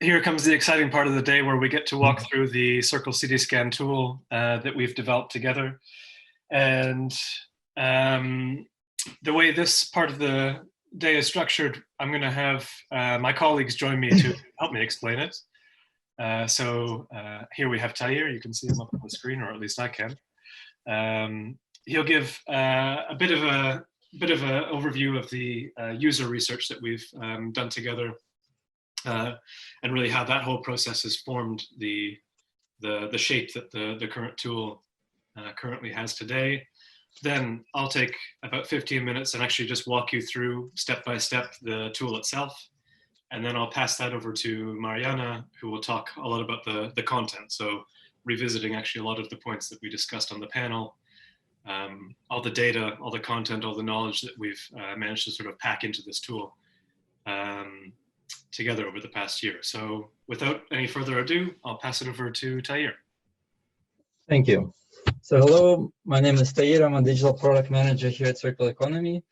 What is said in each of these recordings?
here comes the exciting part of the day where we get to walk through the Circle CT scan tool that we've developed together. And the way this part of the day is structured, I'm going to have my colleagues join me to help me explain it. So here we have Tahir. You can see him up on the screen, or at least I can. He'll give a bit of an overview of the user research that we've done together, and really how that whole process has formed the shape that the current tool currently has today. Then I'll take about 15 minutes and actually just walk you through step by step the tool itself. And then I'll pass that over to Mariana, who will talk a lot about the content. So revisiting actually a lot of the points that we discussed on the panel, all the data, all the content, all the knowledge that we've managed to sort of pack into this tool together over the past year. So without any further ado, I'll pass it over to Tahir. Thank you. So hello, my name is Tahir. I'm a digital product manager here at Circle Economy.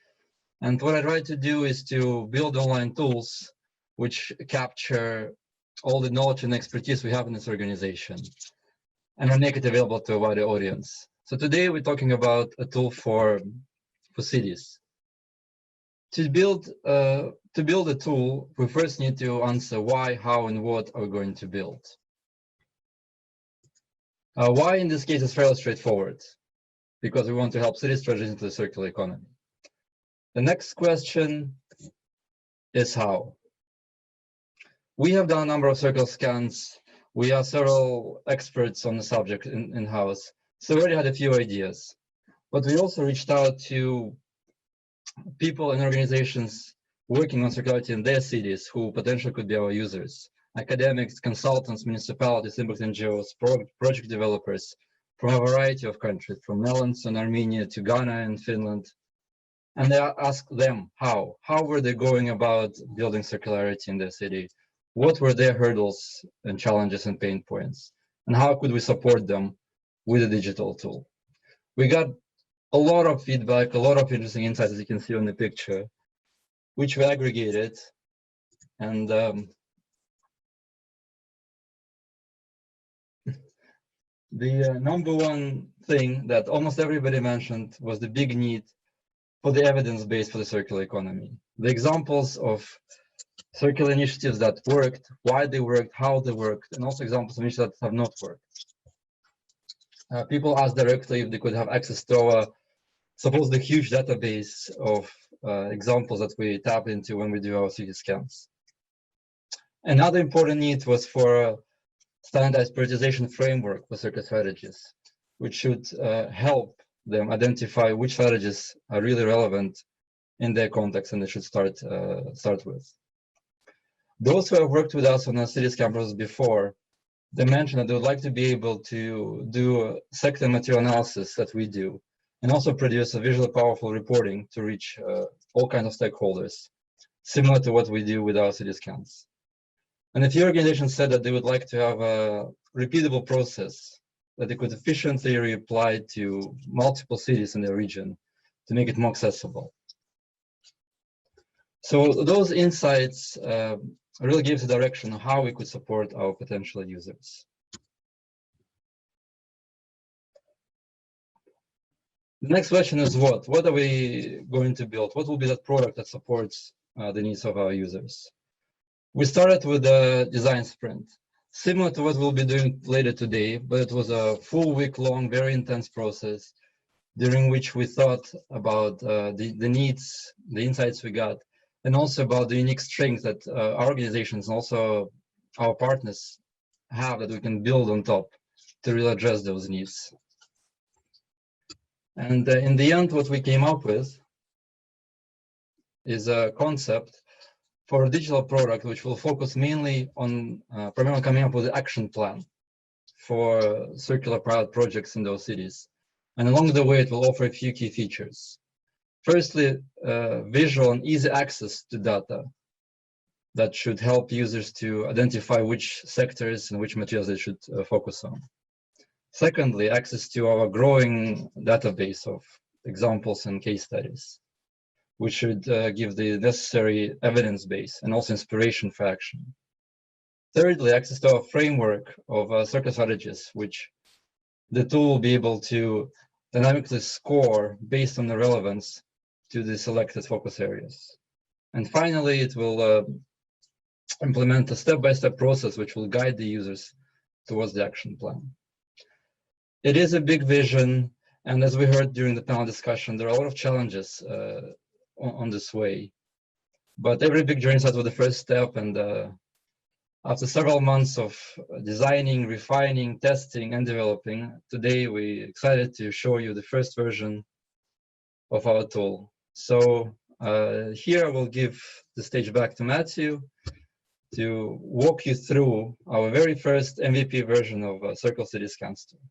And what I try to do is to build online tools which capture all the knowledge and expertise we have in this organization and make it available to a wider audience. So today we're talking about a tool for cities. To build a tool, we first need to answer why, how, and what are we going to build. Why in this case is fairly straightforward, because we want to help cities transition to the circular economy. The next question is how. We have done a number of circle scans. We have several experts on the subject in-house, so we already had a few ideas. But we also reached out to people and organizations working on circularity in their cities who potentially could be our users. Academics, consultants, municipalities, impact NGOs, project developers from a variety of countries, from Netherlands and Armenia to Ghana and Finland. And they asked them how were they going about building circularity in their city? What were their hurdles and challenges and pain points? And how could we support them with a digital tool? We got a lot of feedback, a lot of interesting insights, as you can see on the picture, which we aggregated. And the number one thing that almost everybody mentioned was the big need for the evidence base for the circular economy. The examples of circular initiatives that worked, why they worked, how they worked, and also examples of initiatives that have not worked. People asked directly if they could have access to our supposedly huge database of examples that we tap into when we do our CT scans. Another important need was for a standardized prioritization framework for circular strategies, which should help them identify which strategies are really relevant in their context and they should start with. Those who have worked with us on our city scan process before, they mentioned that they would like to be able to do sector material analysis that we do, and also produce a visually powerful reporting to reach all kinds of stakeholders, similar to what we do with our city scans. And a few organizations said that they would like to have a repeatable process that they could efficiently reapply to multiple cities in their region to make it more accessible. So those insights really gives a direction on how we could support our potential users. The next question is what? What are we going to build? What will be that product that supports the needs of our users? We started with a design sprint, similar to what we'll be doing later today, but it was a full week-long, very intense process during which we thought about the needs, the insights we got, and also about the unique strengths that our organizations and also our partners have that we can build on top to really address those needs. And in the end, what we came up with is a concept for a digital product which will focus mainly on primarily coming up with an action plan for circular pilot projects in those cities. And along the way, it will offer a few key features. Firstly, visual and easy access to data that should help users to identify which sectors and which materials they should focus on. Secondly, access to our growing database of examples and case studies, which should give the necessary evidence base and also inspiration for action. Thirdly, access to a framework of circle strategies, which the tool will be able to dynamically score based on the relevance to the selected focus areas. And finally, it will implement a step-by-step process which will guide the users towards the action plan. It is a big vision, and as we heard during the panel discussion, there are a lot of challenges on this way. But every big journey starts with the first step, and after several months of designing, refining, testing, and developing, today we're excited to show you the first version of our tool. So here I will give the stage back to Matthew to walk you through our very first MVP version of Circle City Scans tool.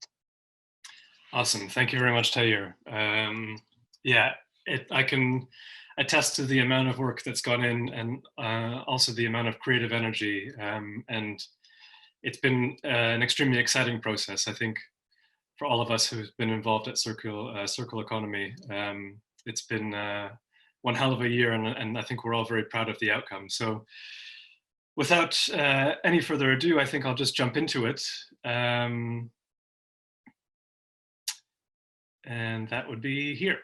Awesome. Thank you very much, Tayyar. Yeah, I can attest to the amount of work that's gone in, and also the amount of creative energy. And it's been an extremely exciting process, I think, for all of us who've been involved at Circle Economy. It's been one hell of a year, and I think we're all very proud of the outcome. So without any further ado, I think I'll just jump into it. And that would be here.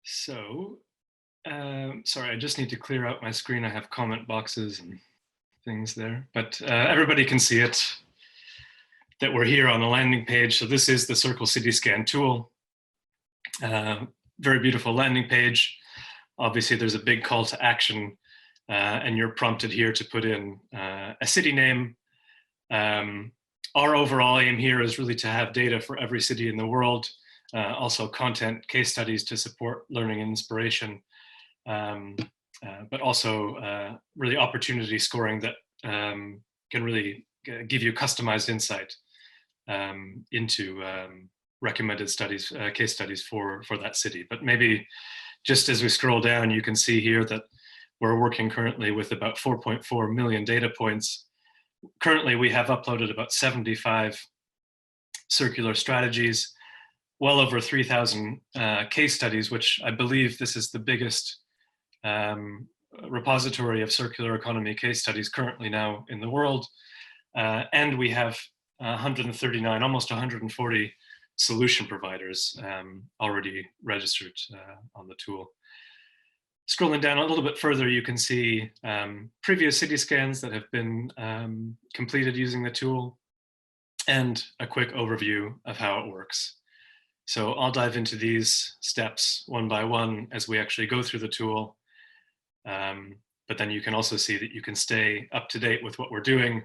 So, sorry, I just need to clear out my screen. I have comment boxes and things there, but everybody can see it, that we're here on the landing page. So this is the Circle City Scan tool. Very beautiful landing page. Obviously, there's a big call to action, and you're prompted here to put in a city name. Our overall aim here is really to have data for every city in the world, also content, case studies to support learning and inspiration, but also really opportunity scoring that can really give you customized insight into recommended studies, case studies for that city. But maybe just as we scroll down, you can see here that we're working currently with about 4.4 million data points. Currently, we have uploaded about 75 circular strategies, well over 3,000 case studies, which I believe this is the biggest repository of circular economy case studies currently now in the world. And we have 139, almost 140 solution providers already registered on the tool. Scrolling down a little bit further, you can see previous city scans that have been completed using the tool, and a quick overview of how it works. So I'll dive into these steps one by one as we actually go through the tool. But then you can also see that you can stay up to date with what we're doing.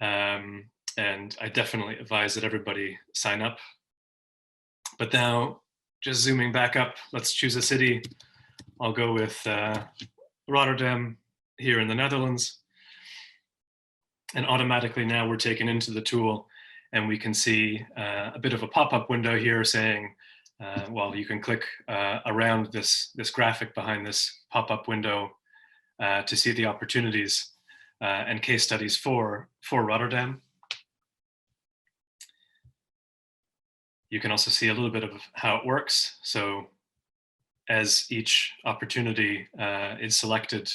And I definitely advise that everybody sign up. But now, just zooming back up, let's choose a city. I'll go with Rotterdam here in the Netherlands. And automatically now we're taken into the tool, and we can see a bit of a pop-up window here saying, well, you can click around this graphic behind this pop-up window to see the opportunities and case studies for Rotterdam. You can also see a little bit of how it works. So as each opportunity is selected,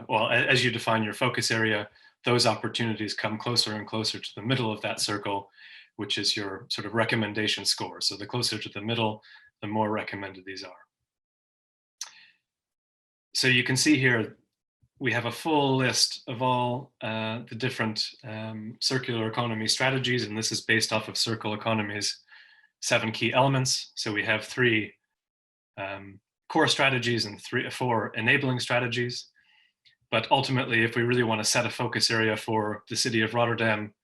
well, as you define your focus area, those opportunities come closer and closer to the middle of that circle, which is your sort of recommendation score. So the closer to the middle, the more recommended these are. So you can see here, we have a full list of all the different circular economy strategies, and this is based off of Circle Economy's 7 key elements. So we have 3 core strategies and 4 enabling strategies. But ultimately, if we really want to set a focus area for the city of Rotterdam,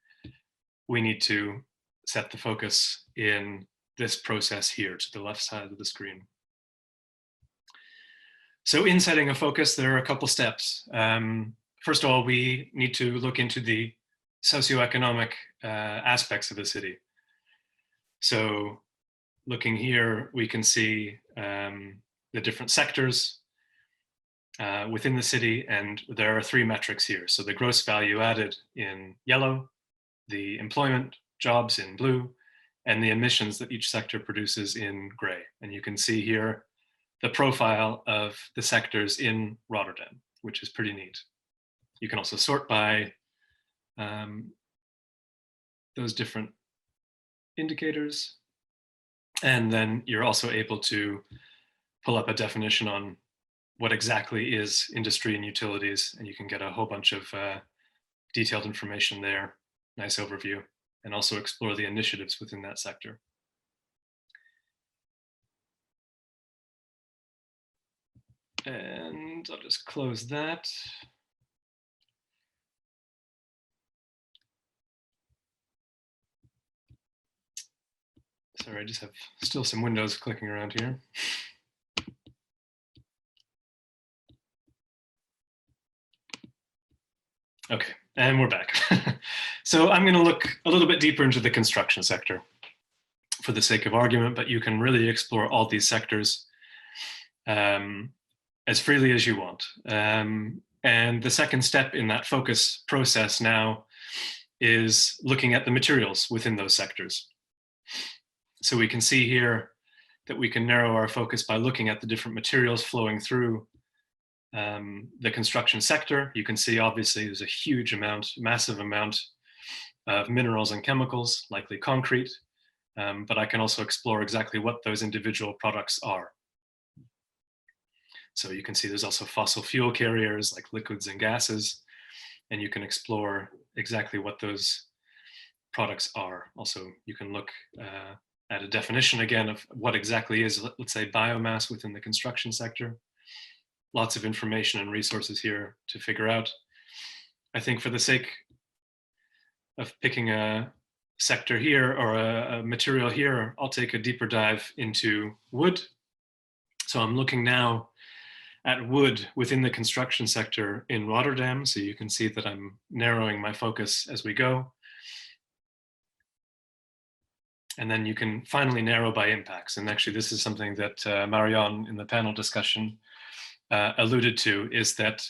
we need to set the focus in this process here to the left side of the screen. So in setting a focus, there are a couple steps. First of all, we need to look into the socioeconomic aspects of the city. So looking here, we can see the different sectors within the city, and there are 3 metrics here. So the gross value added in yellow, the employment jobs in blue, and the emissions that each sector produces in gray. And you can see here the profile of the sectors in Rotterdam. which is pretty neat. You can also sort by those different indicators. And then you're also able to pull up a definition on what exactly is industry and utilities, and you can get a whole bunch of detailed information there. Nice overview, and also explore the initiatives within that sector. And I'll just close that. Sorry, I just have still some windows clicking around here. Okay, and we're back. So I'm going to look a little bit deeper into the construction sector for the sake of argument, but you can really explore all these sectors as freely as you want. And the second step in that focus process now is looking at the materials within those sectors. So we can see here that we can narrow our focus by looking at the different materials flowing through the construction sector. You can see obviously there's a huge amount, massive amount of minerals and chemicals, likely concrete, but I can also explore exactly what those individual products are. So you can see there's also fossil fuel carriers like liquids and gases, and you can explore exactly what those products are. Also, you can look at a definition again of what exactly is, let's say, biomass within the construction sector. Lots of information and resources here to figure out. I think for the sake of picking a sector here or a material here, I'll take a deeper dive into wood. So I'm looking now at wood within the construction sector in Rotterdam. So you can see that I'm narrowing my focus as we go. And then you can finally narrow by impacts. And actually, this is something that Marion in the panel discussion alluded to, is that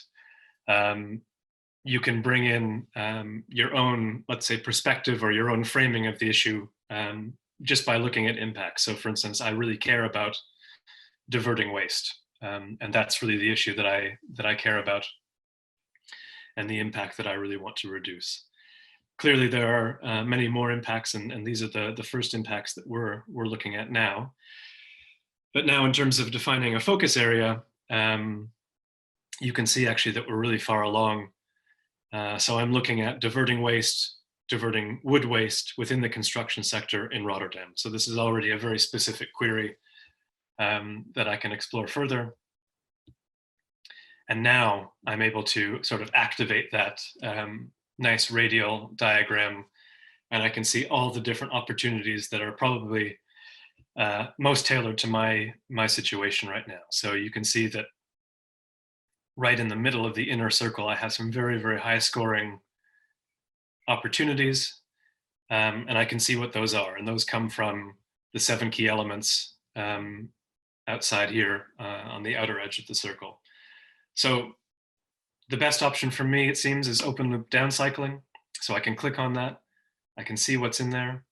you can bring in your own, let's say, perspective or your own framing of the issue just by looking at impacts. So for instance, I really care about diverting waste. And that's really the issue that I care about and the impact that I really want to reduce. Clearly, there are many more impacts, and these are the first impacts that we're looking at now. But now, in terms of defining a focus area, you can see actually that we're really far along. So I'm looking at diverting wood waste within the construction sector in Rotterdam. So this is already a very specific query that I can explore further. And now I'm able to sort of activate that nice radial diagram, and I can see all the different opportunities that are probably most tailored to my situation right now. So you can see that right in the middle of the inner circle, I have some very, very high scoring opportunities, and I can see what those are. And those come from the 7 key elements outside here on the outer edge of the circle. So the best option for me, it seems, is open loop downcycling. So I can click on that. I can see what's in there.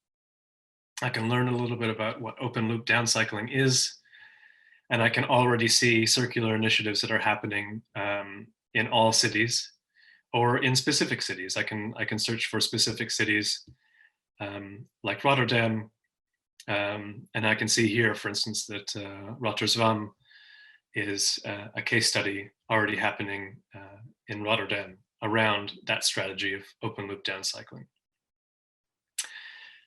I can learn a little bit about what open loop downcycling is. And I can already see circular initiatives that are happening in all cities or in specific cities. I can search for specific cities like Rotterdam. And I can see here, for instance, that Rotterdam is a case study already happening in Rotterdam around that strategy of open loop downcycling.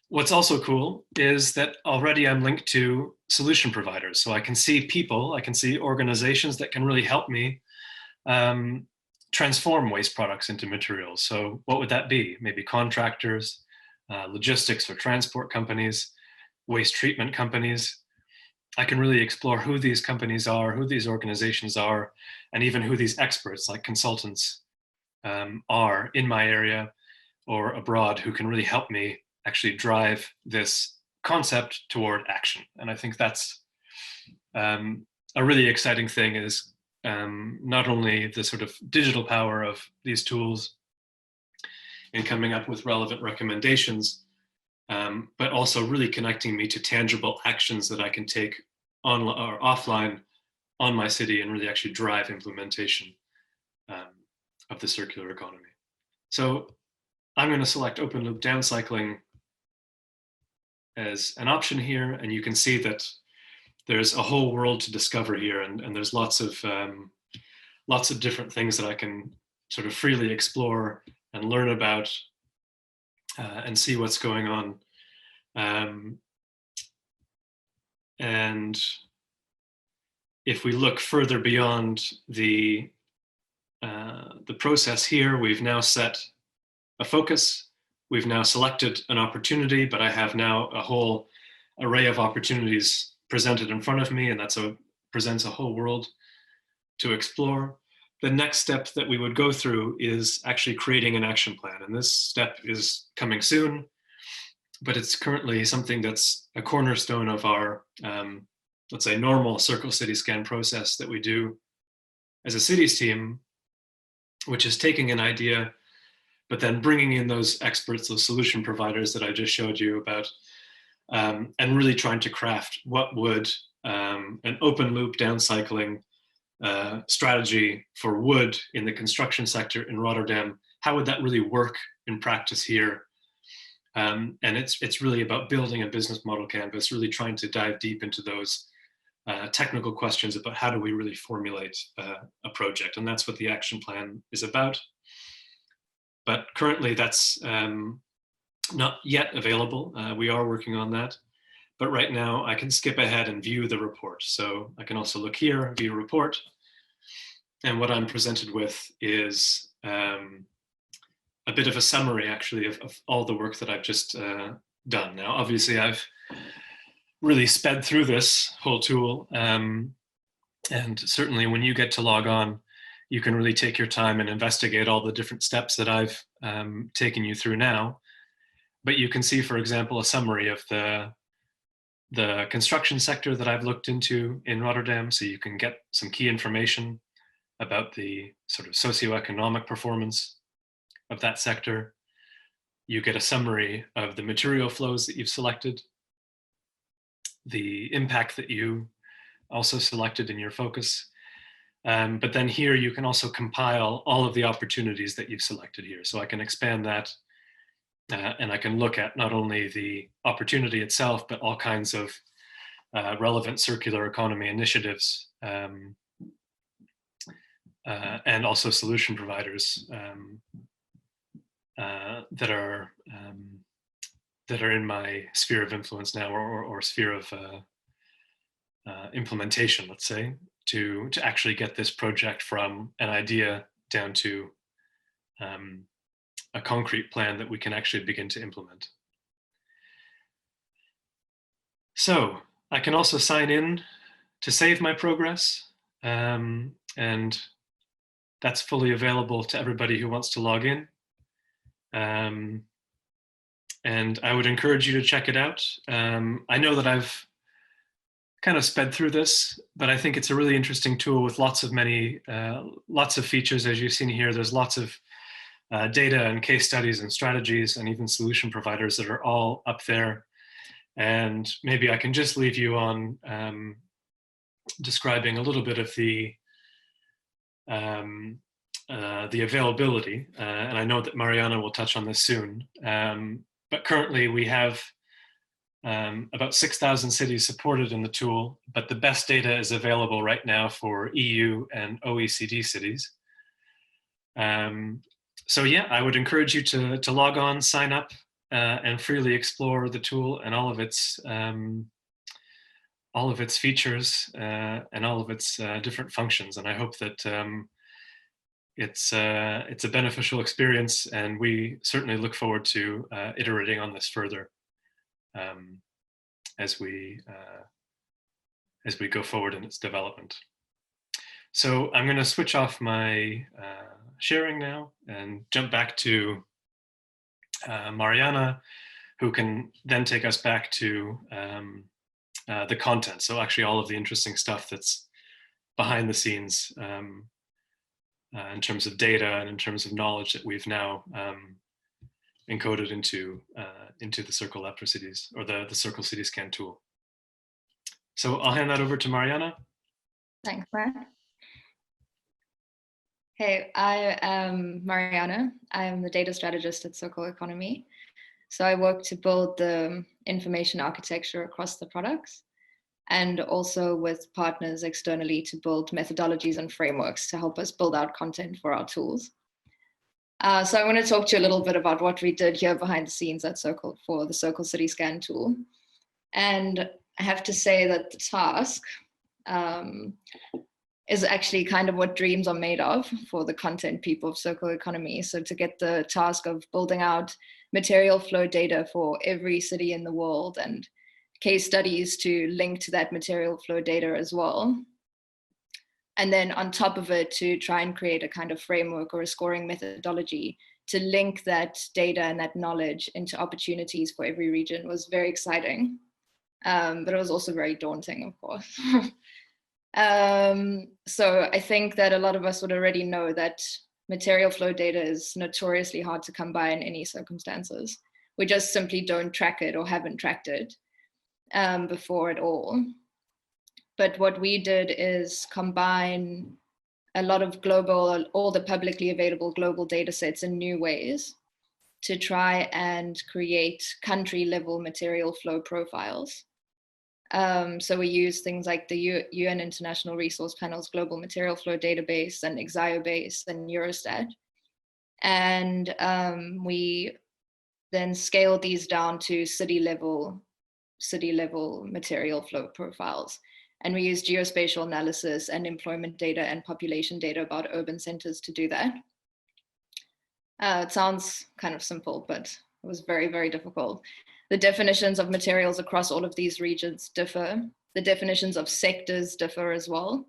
What's also cool is that already I'm linked to solution providers. So I can see people, I can see organizations that can really help me transform waste products into materials. So what would that be? Maybe contractors, logistics or transport companies, waste treatment companies. I can really explore who these companies are, who these organizations are, and even who these experts like consultants are in my area or abroad who can really help me actually drive this concept toward action. And I think that's a really exciting thing, is not only the sort of digital power of these tools in coming up with relevant recommendations, but also really connecting me to tangible actions that I can take on or offline on my city and really actually drive implementation. of the circular economy. So I'm going to select open loop downcycling as an option here, and you can see that there's a whole world to discover here, and there's lots of different things that I can sort of freely explore and learn about and see what's going on. And if we look further beyond the process here, we've now set a focus. We've now selected an opportunity, but I have now a whole array of opportunities presented in front of me, and presents a whole world to explore. The next step that we would go through is actually creating an action plan. And this step is coming soon, but it's currently something that's a cornerstone of our, let's say, normal Circle City Scan process that we do as a cities team, which is taking an idea, but then bringing in those experts, those solution providers that I just showed you about, and really trying to craft what would an open loop downcycling strategy for wood in the construction sector in Rotterdam, how would that really work in practice here? And it's really about building a business model canvas, really trying to dive deep into those technical questions about how do we really formulate a project. And that's what the action plan is about. But currently that's not yet available. We are working on that. But right now I can skip ahead and view the report. So I can also look here, view report. And what I'm presented with is a bit of a summary actually of all the work that I've just done. Now, obviously I've really sped through this whole tool. And certainly when you get to log on, you can really take your time and investigate all the different steps that I've taken you through now. But you can see, for example, a summary of the construction sector that I've looked into in Rotterdam. So you can get some key information about the sort of socioeconomic performance of that sector. You get a summary of the material flows that you've selected, the impact that you also selected in your focus. But then here you can also compile all of the opportunities that you've selected here. So I can expand that and I can look at not only the opportunity itself, but all kinds of relevant circular economy initiatives and also solution providers that are in my sphere of influence now, or sphere of implementation, let's say, to actually get this project from an idea down to a concrete plan that we can actually begin to implement. So I can also sign in to save my progress, and that's fully available to everybody who wants to log in. And I would encourage you to check it out. I know that I've kind of sped through this, but I think it's a really interesting tool with lots of features. As you've seen here, there's lots of data and case studies and strategies and even solution providers that are all up there. And maybe I can just leave you on describing a little bit of the availability. And I know that Mariana will touch on this soon. But currently we have about 6,000 cities supported in the tool, but the best data is available right now for EU and OECD cities. So yeah, I would encourage you to log on, sign up, and freely explore the tool and all of its features and all of its different functions. And I hope that it's a beneficial experience, and we certainly look forward to iterating on this further as we go forward in its development. So I'm going to switch off my sharing now and jump back to Mariana, who can then take us back to the content. So actually all of the interesting stuff that's behind the scenes in terms of data and in terms of knowledge that we've now encoded into the Circle Lab for Cities, or the Circle City Scan tool. So I'll hand that over to Mariana. Thanks, Matt. Hey, I am Mariana. I am the data strategist at Circle Economy. So I work to build the information architecture across the products and also with partners externally to build methodologies and frameworks to help us build out content for our tools. So I want to talk to you a little bit about what we did here behind the scenes at Circle for the Circle City Scan tool. And I have to say that the task is actually kind of what dreams are made of for the content people of Circle Economy. So to get the task of building out material flow data for every city in the world and case studies to link to that material flow data as well. And then on top of it, to try and create a kind of framework or a scoring methodology to link that data and that knowledge into opportunities for every region was very exciting. But it was also very daunting, of course. So I think that a lot of us would already know that material flow data is notoriously hard to come by in any circumstances. We just simply don't track it or haven't tracked it before at all. But what we did is combine a lot of global, all the publicly available global data sets in new ways to try and create country level material flow profiles. So we use things like the UN International Resource Panel's Global Material Flow Database and ExioBase and Eurostat. And we then scaled these down to city level material flow profiles. And we use geospatial analysis and employment data and population data about urban centers to do that. It sounds kind of simple, but it was very, very difficult. The definitions of materials across all of these regions differ. The definitions of sectors differ as well.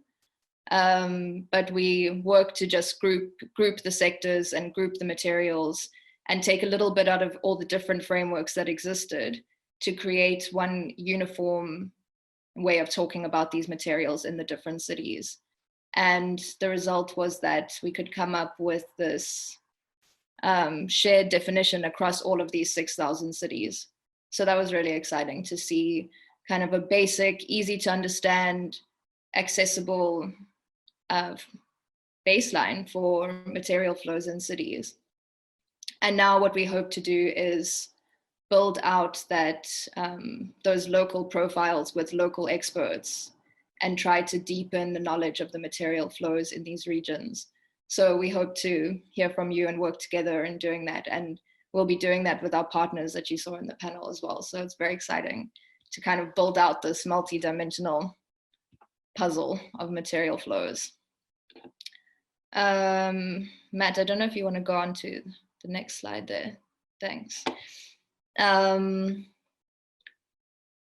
But we work to just group the sectors and group the materials and take a little bit out of all the different frameworks that existed to create one uniform way of talking about these materials in the different cities. And the result was that we could come up with this shared definition across all of these 6,000 cities. So that was really exciting to see kind of a basic, easy to understand, accessible baseline for material flows in cities. And now what we hope to do is build out that those local profiles with local experts and try to deepen the knowledge of the material flows in these regions. So we hope to hear from you and work together in doing that. And we'll be doing that with our partners that you saw in the panel as well. So it's very exciting to kind of build out this multi-dimensional puzzle of material flows. Matt, I don't know if you want to go on to the next slide there. Thanks.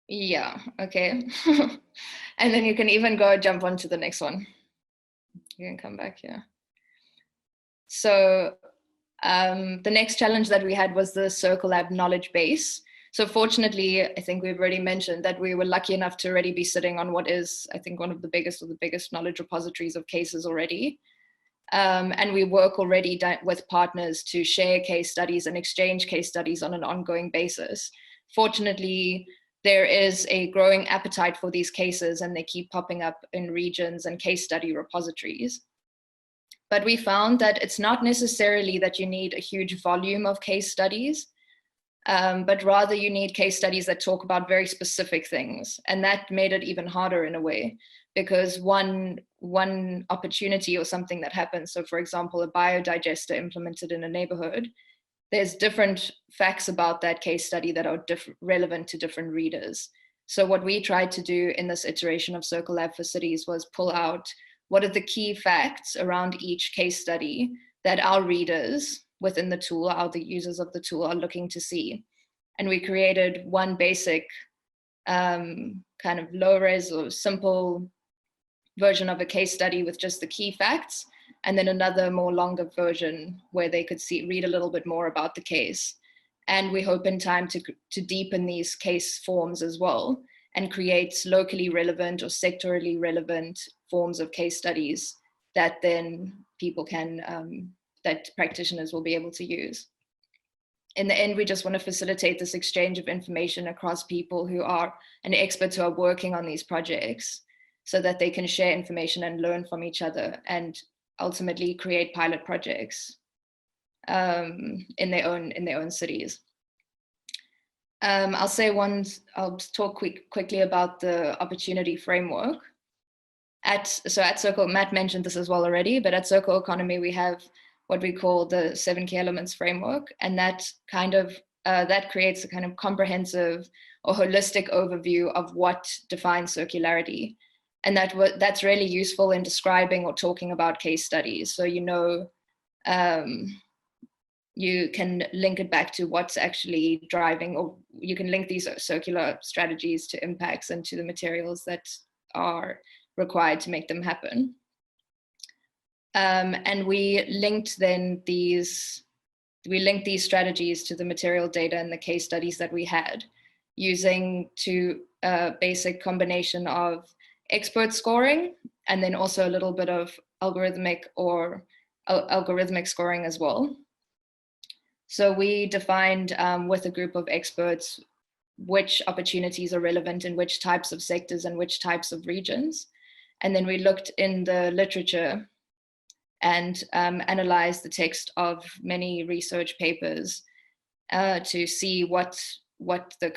Yeah, okay. And then you can even go jump onto the next one. You can come back here. So the next challenge that we had was the Circle Lab knowledge base. So fortunately, I think we've already mentioned that we were lucky enough to already be sitting on what is, I think, one of the biggest knowledge repositories of cases already. And we work already with partners to share case studies and exchange case studies on an ongoing basis. Fortunately, there is a growing appetite for these cases and they keep popping up in regions and case study repositories. But we found that it's not necessarily that you need a huge volume of case studies, but rather you need case studies that talk about very specific things. And that made it even harder in a way, because one opportunity or something that happens, so for example, a biodigester implemented in a neighborhood, there's different facts about that case study that are relevant to different readers. So what we tried to do in this iteration of Circle Lab for Cities was pull out what are the key facts around each case study that our readers within the tool, the users of the tool are looking to see. And we created one basic kind of low-res or simple version of a case study with just the key facts, and then another more longer version where they could read a little bit more about the case. And we hope in time to deepen these case forms as well and create locally relevant or sectorally relevant forms of case studies that then people can, that practitioners will be able to use. In the end, we just want to facilitate this exchange of information across people who are and experts who are working on these projects so that they can share information and learn from each other. And ultimately create pilot projects in their own cities. I'll talk quickly about the opportunity framework. At Circle, Matt mentioned this as well already, but at Circle Economy, we have what we call the 7 key elements framework. And that kind of, that creates a kind of comprehensive or holistic overview of what defines circularity. And that's really useful in describing or talking about case studies. So, you know, you can link it back to what's actually driving, or you can link these circular strategies to impacts and to the materials that are required to make them happen. And we linked these strategies to the material data and the case studies that we had, using a basic combination of expert scoring and then also a little bit of algorithmic scoring as well. So we defined with a group of experts which opportunities are relevant in which types of sectors and which types of regions. And then we looked in the literature and analyzed the text of many research papers to see what the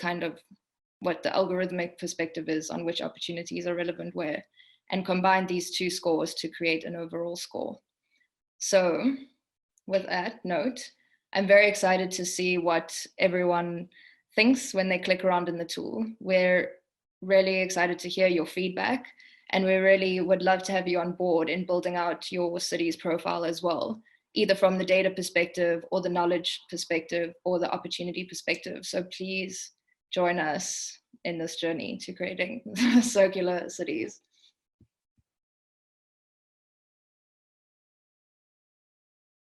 algorithmic perspective is on which opportunities are relevant where, and combine these two scores to create an overall score. So with that note, I'm very excited to see what everyone thinks when they click around in the tool. We're really excited to hear your feedback, and we really would love to have you on board in building out your city's profile as well, either from the data perspective or the knowledge perspective or the opportunity perspective. So please join us in this journey to creating circular cities.